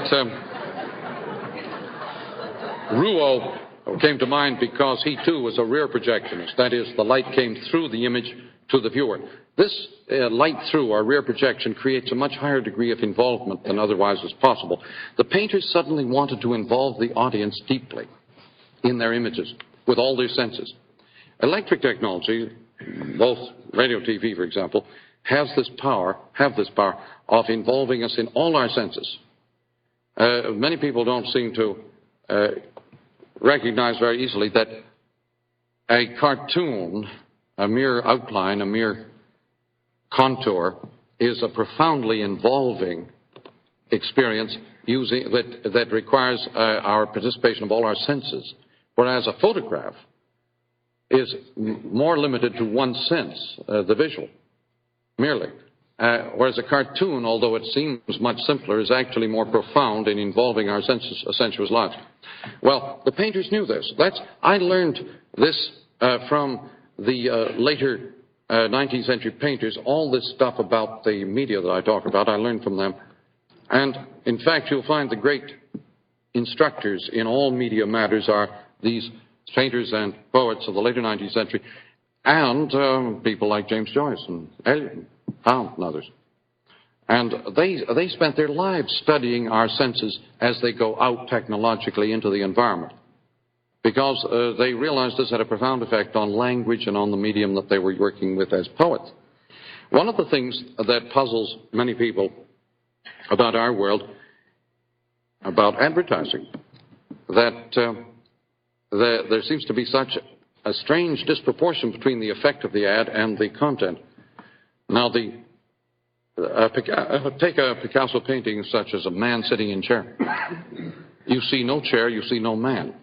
Rouault came to mind because he, too, was a rear projectionist. That is, the light came through the image to the viewer. This light through, or rear projection, creates a much higher degree of involvement than otherwise was possible. The painters suddenly wanted to involve the audience deeply in their images, with all their senses. Electric technology, both radio, TV, for example, have this power of involving us in all our senses. Many people don't seem to recognize very easily that a cartoon, a mere outline, a mere contour, is a profoundly involving experience that requires our participation of all our senses, whereas a photograph is more limited to one sense, the visual, merely. Whereas a cartoon, although it seems much simpler, is actually more profound in involving our sensuous lives. Well, the painters knew this. I learned this from the later 19th century painters. All this stuff about the media that I talk about, I learned from them. And, in fact, you'll find the great instructors in all media matters are these painters and poets of the later 19th century, and people like James Joyce and Eliot and Pound and others. And they spent their lives studying our senses as they go out technologically into the environment, because they realized this had a profound effect on language and on the medium that they were working with as poets. One of the things that puzzles many people about our world, about advertising, that there seems to be such a strange disproportion between the effect of the ad and the content. Now, take a Picasso painting such as a man sitting in a chair. You see no chair, you see no man.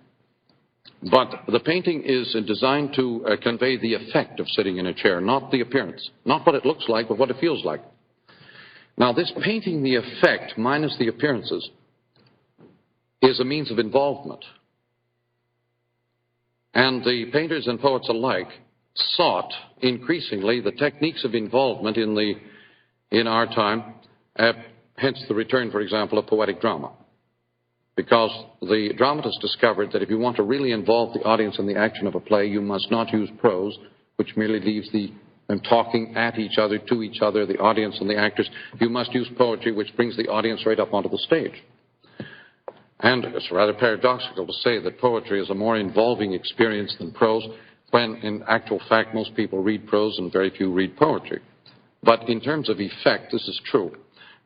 But the painting is designed to convey the effect of sitting in a chair, not the appearance. Not what it looks like, but what it feels like. Now, this painting the effect minus the appearances is a means of involvement. And the painters and poets alike sought increasingly the techniques of involvement in our time, hence the return, for example, of poetic drama. Because the dramatists discovered that if you want to really involve the audience in the action of a play, you must not use prose, which merely leaves them talking at each other, to each other, the audience and the actors. You must use poetry, which brings the audience right up onto the stage. And it's rather paradoxical to say that poetry is a more involving experience than prose, when in actual fact most people read prose and very few read poetry. But in terms of effect, this is true.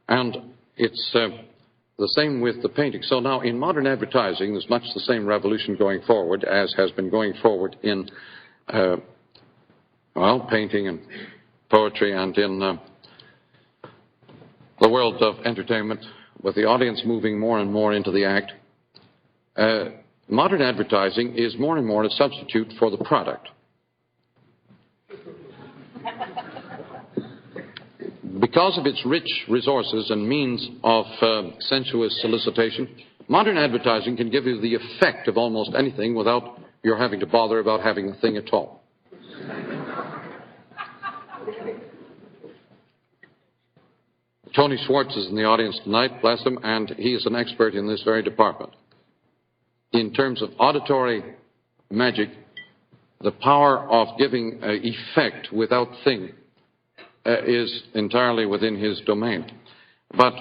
And it's the same with the painting. So now in modern advertising, there's much the same revolution going forward as has been going forward in, painting and poetry and in the world of entertainment, with the audience moving more and more into the act. Modern advertising is more and more a substitute for the product. Because of its rich resources and means of sensuous solicitation, modern advertising can give you the effect of almost anything without your having to bother about having the thing at all. Tony Schwartz is in the audience tonight, bless him, and he is an expert in this very department. In terms of auditory magic, the power of giving effect without thing is entirely within his domain. But,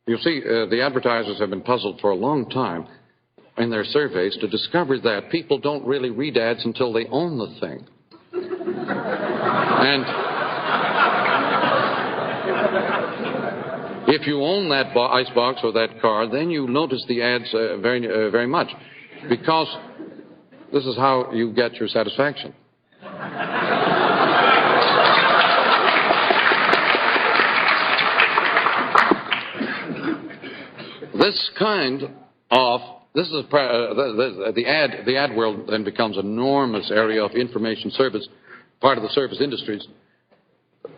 you see, the advertisers have been puzzled for a long time in their surveys to discover that people don't really read ads until they own the thing. And if you own that icebox or that car, then you notice the ads very much, because this is how you get your satisfaction. The ad world then becomes an enormous area of information service, part of the service industries,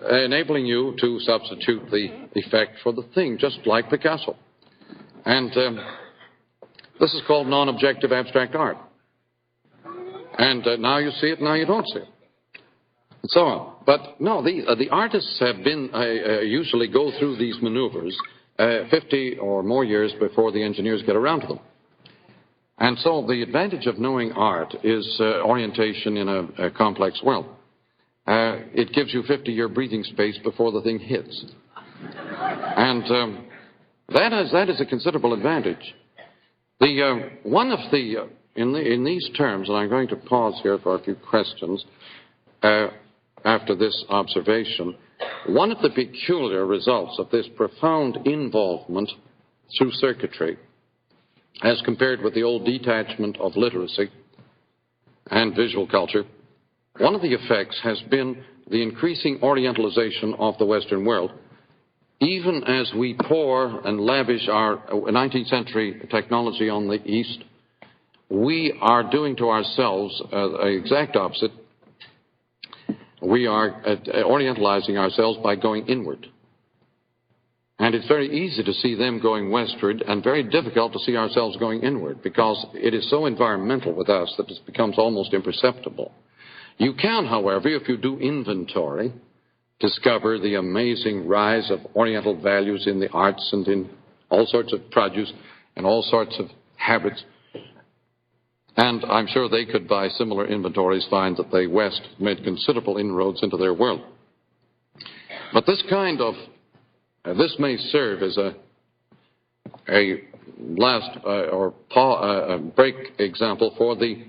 enabling you to substitute the effect for the thing, just like Picasso. And this is called non-objective abstract art. And now you see it, now you don't see it, and so on. But no, the artists have been usually go through these maneuvers 50 or more years before the engineers get around to them. And so the advantage of knowing art is orientation in a complex world. It gives you 50-year breathing space before the thing hits. And that is a considerable advantage. In these terms, and I'm going to pause here for a few questions after this observation, one of the peculiar results of this profound involvement through circuitry, as compared with the old detachment of literacy and visual culture, one of the effects has been the increasing orientalization of the Western world. Even as we pour and lavish our 19th century technology on the East, we are doing to ourselves the exact opposite. We are orientalizing ourselves by going inward. And it's very easy to see them going westward and very difficult to see ourselves going inward, because it is so environmental with us that it becomes almost imperceptible. You can, however, if you do inventory, discover the amazing rise of Oriental values in the arts and in all sorts of produce and all sorts of habits. And I'm sure they could, by similar inventories, find that the West made considerable inroads into their world. But this this may serve as a last break example for the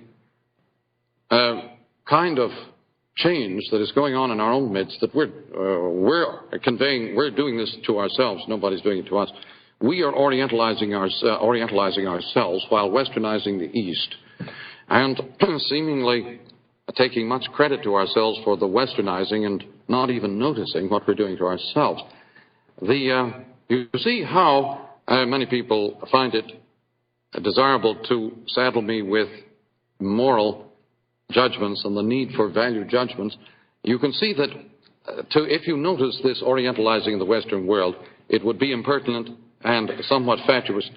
kind of change that is going on in our own midst, that we're conveying. We're doing this to ourselves. Nobody's doing it to us. We are orientalizing ourselves while westernizing the East, and seemingly taking much credit to ourselves for the westernizing and not even noticing what we're doing to ourselves. You see how many people find it desirable to saddle me with moral judgments and the need for value judgments. You can see that if you notice this orientalizing of the Western world, it would be impertinent and somewhat fatuous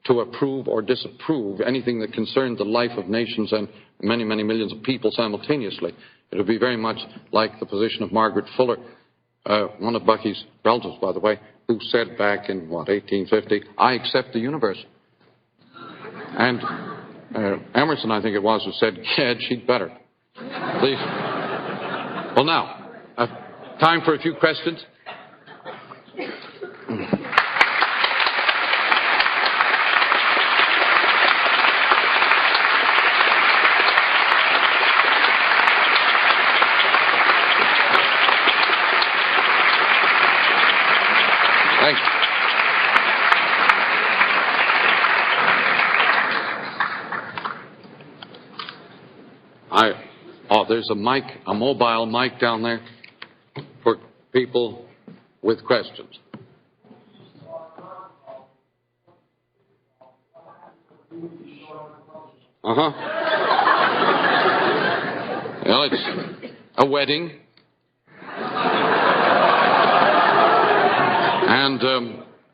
to approve or disapprove anything that concerned the life of nations and many, many millions of people simultaneously. It would be very much like the position of Margaret Fuller, one of Bucky's relatives, by the way, who said back in, 1850, "I accept the universe." And Emerson, I think it was, who said, "Gad, she'd better." Please. Well, now, time for a few questions. Thanks. Oh, there's a mic, a mobile mic down there for people with questions. Well, it's a wedding. And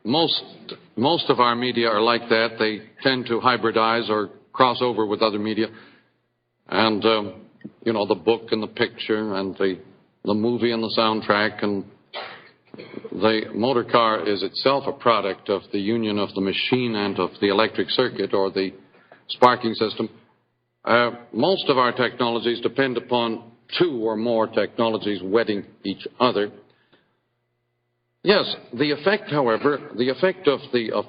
most of our media are like that. They tend to hybridize or cross over with other media. And, the book and the picture and the movie and the soundtrack. And the motor car is itself a product of the union of the machine and of the electric circuit or the sparking system. Most of our technologies depend upon two or more technologies wedding each other. Yes, the effect, however, the effect of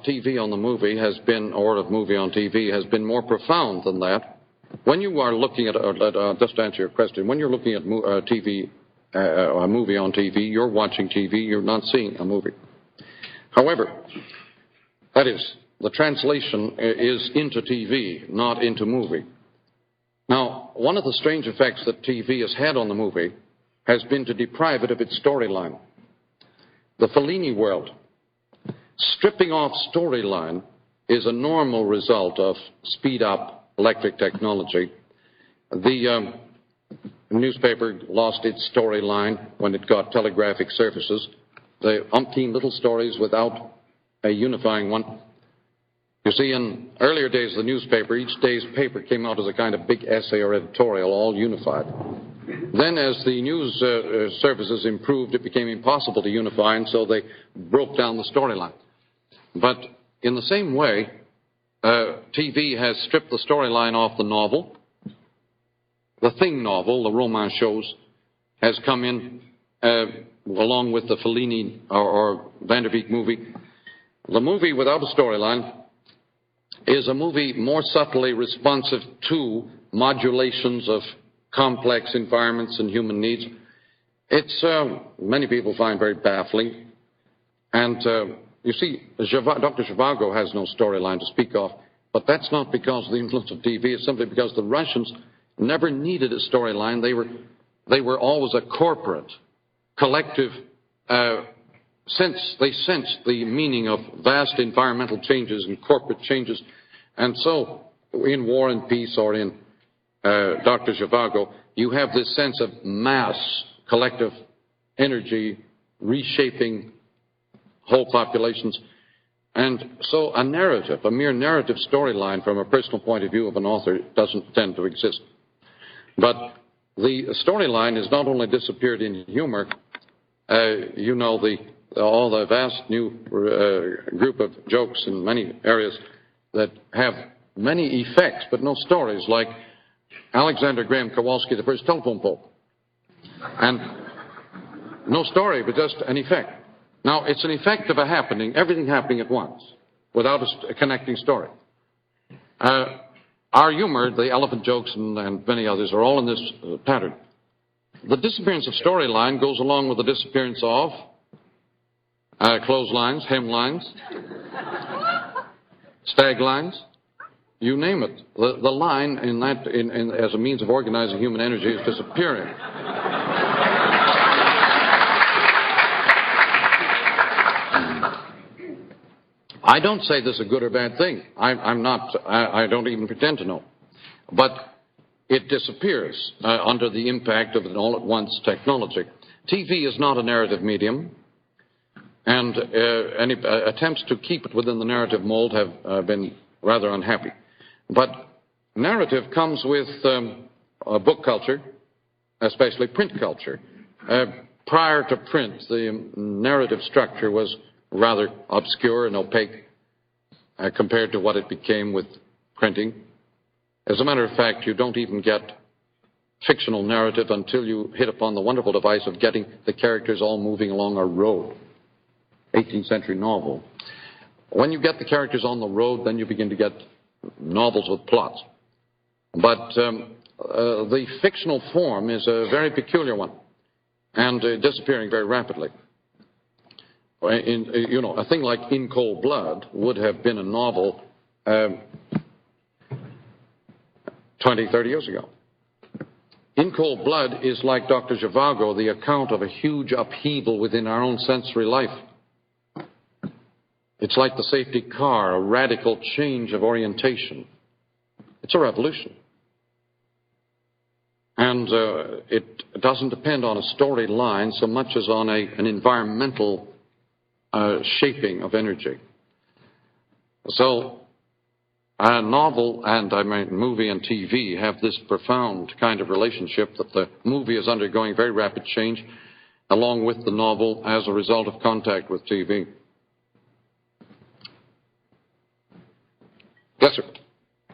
TV on the movie has been, or of movie on TV, has been more profound than that. When you are looking at, just to answer your question, when you're looking at a movie on TV, you're watching TV, you're not seeing a movie. However, that is, the translation is into TV, not into movie. Now, one of the strange effects that TV has had on the movie has been to deprive it of its storyline. The Fellini world. Stripping off storyline is a normal result of speed-up electric technology. The newspaper lost its storyline when it got telegraphic surfaces. The umpteen little stories without a unifying one. You see, in earlier days of the newspaper, each day's paper came out as a kind of big essay or editorial, all unified. Then as the news services improved, it became impossible to unify, and so they broke down the storyline. But in the same way, TV has stripped the storyline off the novel. The Thing novel, the romance shows, has come in along with the Fellini or Van der Beek movie. The movie without a storyline is a movie more subtly responsive to modulations of complex environments and human needs. It's, many people find very baffling. And, you see, Dr. Zhivago has no storyline to speak of, but that's not because of the influence of TV. It's simply because the Russians never needed a storyline. They were always a corporate, collective sense. They sensed the meaning of vast environmental changes and corporate changes. And so, in War and Peace or in Dr. Zhivago, you have this sense of mass, collective energy, reshaping whole populations. And so a narrative, a mere narrative storyline from a personal point of view of an author doesn't tend to exist. But the storyline has not only disappeared in humor, all the vast new group of jokes in many areas that have many effects but no stories, like Alexander Graham Kowalski, the first telephone pole. And no story, but just an effect. Now, it's an effect of a happening, everything happening at once, without a connecting story. Our humor, the elephant jokes and many others, are all in this pattern. The disappearance of storyline goes along with the disappearance of clotheslines, hemlines, stag lines, you name it. The line as a means of organizing human energy is disappearing. I don't say this is a good or bad thing. I don't even pretend to know. But it disappears under the impact of an all-at-once technology. TV is not a narrative medium, and any attempts to keep it within the narrative mold have been rather unhappy. But narrative comes with book culture, especially print culture. Prior to print, the narrative structure was rather obscure and opaque compared to what it became with printing. As a matter of fact, you don't even get fictional narrative until you hit upon the wonderful device of getting the characters all moving along a road. 18th century novel. When you get the characters on the road, then you begin to get novels with plots. But the fictional form is a very peculiar one and disappearing very rapidly. A thing like In Cold Blood would have been a novel 20, 30 years ago. In Cold Blood is like Dr. Zhivago, the account of a huge upheaval within our own sensory life. It's like the safety car, a radical change of orientation. It's a revolution. And it doesn't depend on a storyline so much as on an environmental shaping of energy. So a novel and movie and TV have this profound kind of relationship that the movie is undergoing very rapid change along with the novel as a result of contact with TV. Yes, sir.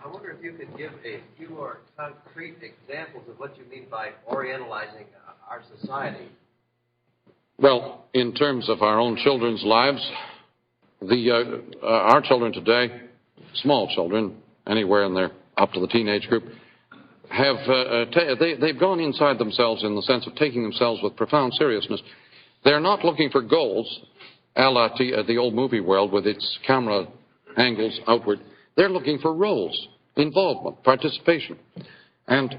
I wonder if you could give a few more concrete examples of what you mean by orientalizing our society. Well, in terms of our own children's lives, our children today, small children, anywhere in their up to the teenage group, have they've gone inside themselves in the sense of taking themselves with profound seriousness. They're not looking for goals, a la the old movie world with its camera angles outward. They're looking for roles, involvement, participation. And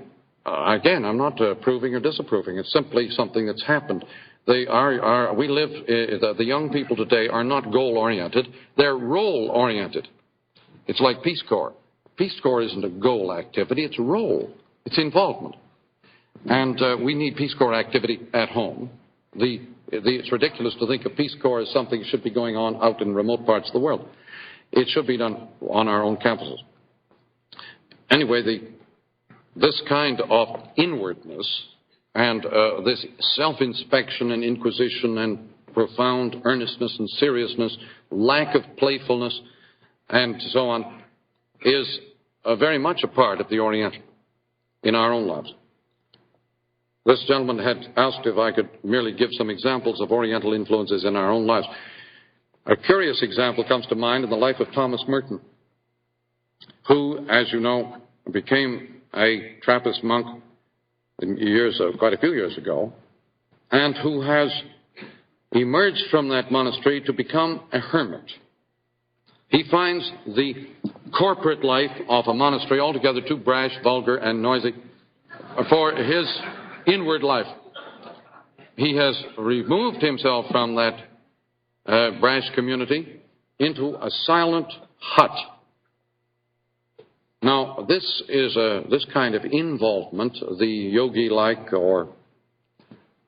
again, I'm not approving or disapproving. It's simply something that's happened. The young people today are not goal-oriented. They're role-oriented. It's like Peace Corps. Peace Corps isn't a goal activity. It's a role. It's involvement. And we need Peace Corps activity at home. It's ridiculous to think of Peace Corps as something that should be going on out in remote parts of the world. It should be done on our own campuses. Anyway, this kind of inwardness and this self-inspection and inquisition and profound earnestness and seriousness, lack of playfulness, and so on, is very much a part of the Oriental in our own lives. This gentleman had asked if I could merely give some examples of Oriental influences in our own lives. A curious example comes to mind in the life of Thomas Merton, who, as you know, became a Trappist monk quite a few years ago, and who has emerged from that monastery to become a hermit. He finds the corporate life of a monastery altogether too brash, vulgar, and noisy for his inward life. He has removed himself from that brash community into a silent hut. Now, this is this kind of involvement, the yogi-like or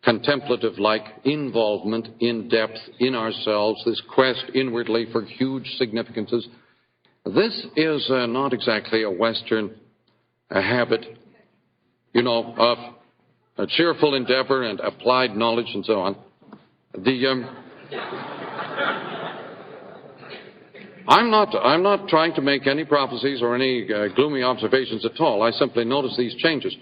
contemplative-like involvement in depth in ourselves, this quest inwardly for huge significances. This is not exactly a Western habit, of a cheerful endeavor and applied knowledge and so on. I'm not trying to make any prophecies or any gloomy observations at all. I simply notice these changes.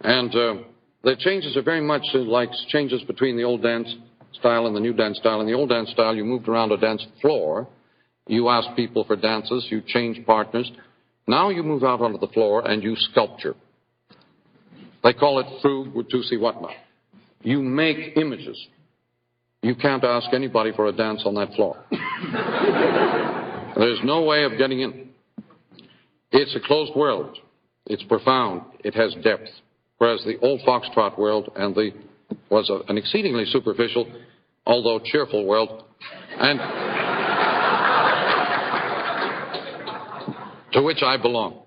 And the changes are very much like changes between the old dance style and the new dance style. In the old dance style, you moved around a dance floor. You asked people for dances. You changed partners. Now you move out onto the floor and you sculpture. They call it frug tusi whatnot. You make images. You can't ask anybody for a dance on that floor. There's no way of getting in. It's a closed world. It's profound. It has depth. Whereas the old foxtrot world was an exceedingly superficial, although cheerful world, and to which I belong.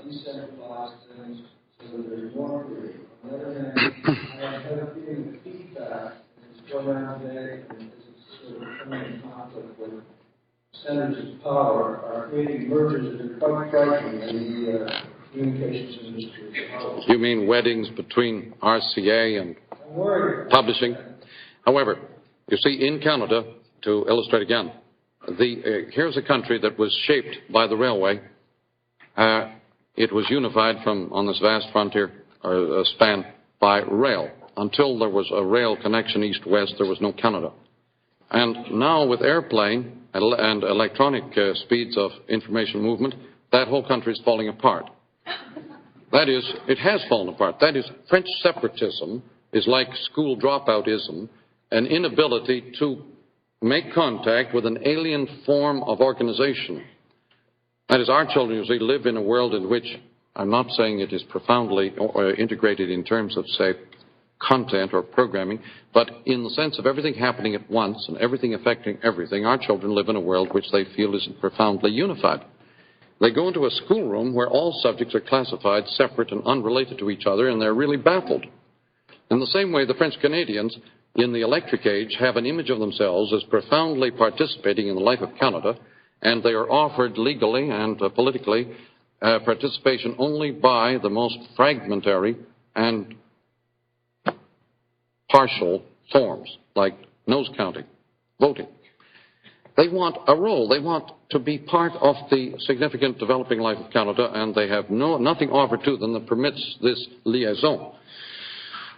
Decentralized things so that there's more free. On the other hand, I have a feeling that feedback is going around today and is sort of coming in conflict with centers of power are creating mergers that are quite frightening in the communications industry. You mean weddings between RCA and publishing? However, you see, in Canada, to illustrate again, here's a country that was shaped by the railway. It was unified on this vast frontier span by rail. Until there was a rail connection east-west, there was no Canada. And now with airplane and electronic speeds of information movement, that whole country is falling apart. That is, it has fallen apart. That is, French separatism is like school dropoutism an inability to make contact with an alien form of organization. That is, our children usually live in a world in which, I'm not saying it is profoundly integrated in terms of, say, content or programming, but in the sense of everything happening at once and everything affecting everything, our children live in a world which they feel is profoundly unified. They go into a schoolroom where all subjects are classified separate and unrelated to each other, and they're really baffled. In the same way, the French Canadians in the electric age have an image of themselves as profoundly participating in the life of Canada, and they are offered legally and politically participation only by the most fragmentary and partial forms, like nose counting, voting. They want a role. They want to be part of the significant developing life of Canada, and they have nothing offered to them that permits this liaison.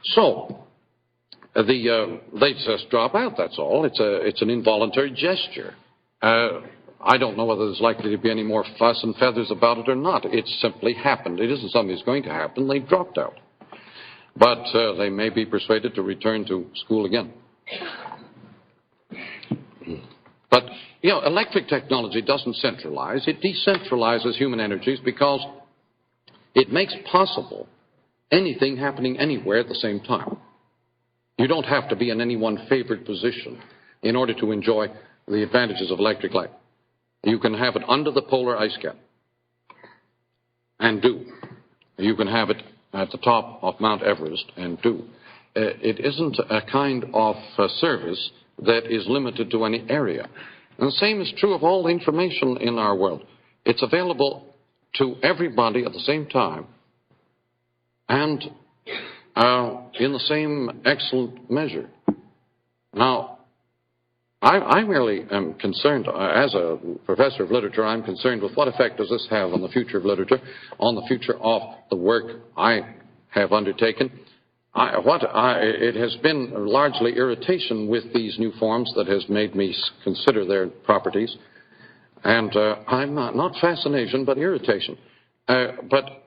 So, they just drop out, that's all. It's an involuntary gesture. I don't know whether there's likely to be any more fuss and feathers about it or not. It simply happened. It isn't something that's going to happen. They dropped out. But they may be persuaded to return to school again. But, electric technology doesn't centralize. It decentralizes human energies because it makes possible anything happening anywhere at the same time. You don't have to be in any one favored position in order to enjoy the advantages of electric light. You can have it under the polar ice cap, and do. You can have it at the top of Mount Everest, and do. It isn't a kind of service that is limited to any area. And the same is true of all the information in our world. It's available to everybody at the same time, and in the same excellent measure. Now, I merely am concerned, as a professor of literature, I'm concerned with what effect does this have on the future of literature, on the future of the work I have undertaken. It has been largely irritation with these new forms that has made me consider their properties. And I'm not fascination, but irritation. But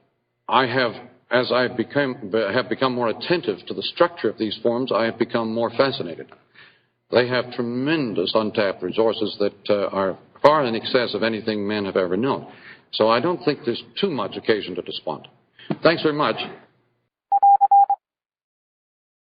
I have, as I have become more attentive to the structure of these forms, I have become more fascinated. They have tremendous untapped resources that are far in excess of anything men have ever known. So I don't think there's too much occasion to despond. Thanks very much.